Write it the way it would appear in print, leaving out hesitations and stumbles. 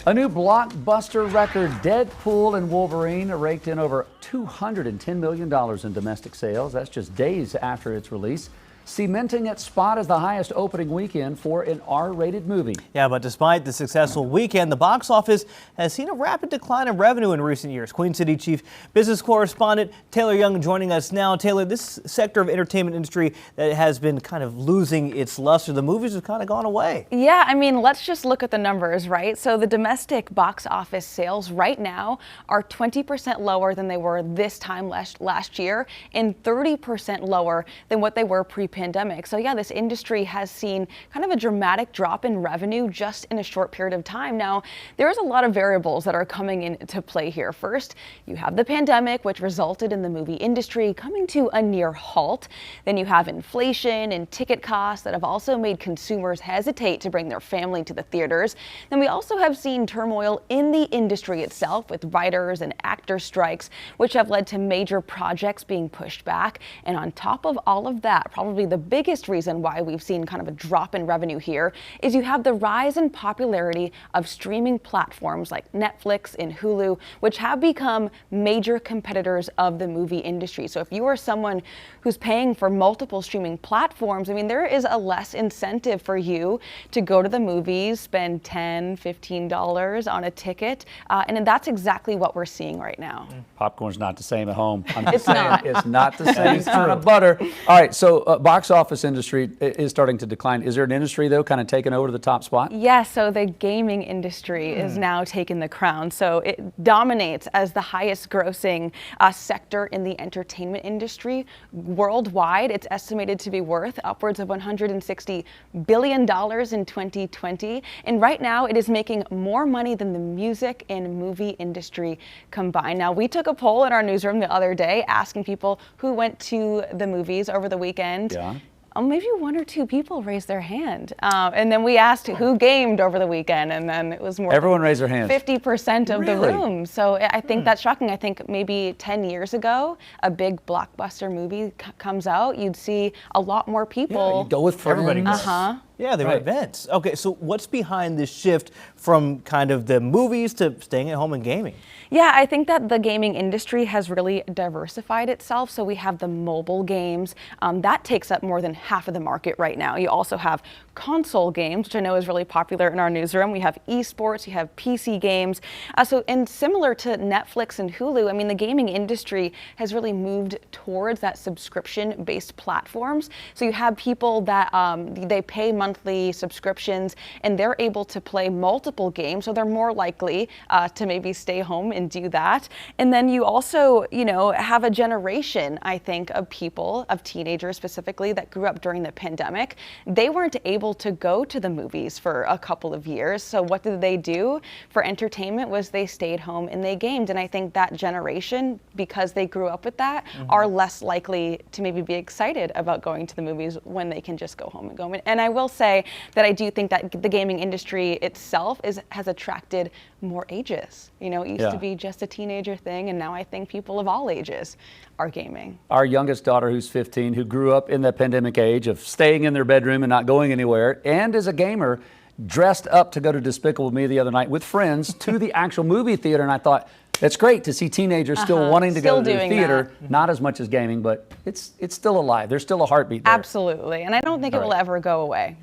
A new blockbuster record, Deadpool and Wolverine, raked in over $210 million in domestic sales. That's just days after its release, cementing its spot as the highest opening weekend for an R-rated movie. Yeah, but despite the successful weekend, the box office has seen a rapid decline in revenue in recent years. Queen City Chief Business Correspondent Taylor Young joining us now. Taylor, this sector of entertainment industry that has been kind of losing its luster, the movies have kind of gone away. Yeah, I mean, let's just look at the numbers, right? So the domestic box office sales right now are 20% lower than they were this time last year and 30% lower than what they were pre-pandemic. So yeah, this industry has seen kind of a dramatic drop in revenue just in a short period of time. Now, there's a lot of variables that are coming into play here. First, you have the pandemic, which resulted in the movie industry coming to a near halt. Then you have inflation and ticket costs that have also made consumers hesitate to bring their family to the theaters. Then we also have seen turmoil in the industry itself with writers and actor strikes, which have led to major projects being pushed back. And on top of all of that, probably the biggest reason why we've seen kind of a drop in revenue here is you have the rise in popularity of streaming platforms like Netflix and Hulu, which have become major competitors of the movie industry. So if you are someone who's paying for multiple streaming platforms, I mean, there is a less incentive for you to go to the movies, spend $10, $15 on a ticket. And that's exactly what we're seeing right now. Popcorn's not the same at home. It's not. It's not the same kind of butter. All right, so box office industry is starting to decline. Is there an industry, though, kind of taking over the top spot? Yeah, so the gaming industry is now taking the crown. So it dominates as the highest grossing sector in the entertainment industry. Worldwide, it's estimated to be worth upwards of $160 billion in 2020. And right now, it is making more money than the music and movie industry combined. Now, we took a poll in our newsroom the other day asking people who went to the movies over the weekend. Yeah. Maybe one or two people raised their hand. And then we asked who gamed over the weekend, and then it was more. Everyone raised their hands. 50% of the Really? room. So I think that's shocking. I think maybe 10 years ago, a big blockbuster movie comes out, you'd see a lot more people. Yeah, you go with friends. Everybody goes. Uh-huh. Yeah, they were Right. events. Okay, so what's behind this shift from kind of the movies to staying at home and gaming? Yeah, I think that the gaming industry has really diversified itself. So we have the mobile games. That takes up more than half of the market right now. You also have console games, which I know is really popular in our newsroom. We have esports, you have PC games. And similar to Netflix and Hulu, I mean, the gaming industry has really moved towards that subscription-based platforms. So you have people that they pay monthly subscriptions and they're able to play multiple games. So they're more likely to maybe stay home and do that. And then you also, have a generation, I think, of people, of teenagers specifically, that grew up during the pandemic. They weren't able to go to the movies for a couple of years. So what did they do for entertainment was they stayed home and they gamed. And I think that generation, because they grew up with that, are less likely to maybe be excited about going to the movies when they can just go home and go. And I will say that I do think that the gaming industry itself has attracted more ages. It used to be just a teenager thing, and now I think people of all ages are gaming. Our youngest daughter, who's 15, who grew up in the pandemic age of staying in their bedroom and not going anywhere, and is a gamer, dressed up to go to Despicable Me the other night with friends to the actual movie theater. And I thought, it's great to see teenagers still wanting to go to the theater, not as much as gaming, but it's still alive. There's still a heartbeat there. Absolutely, and I don't think it will ever go away.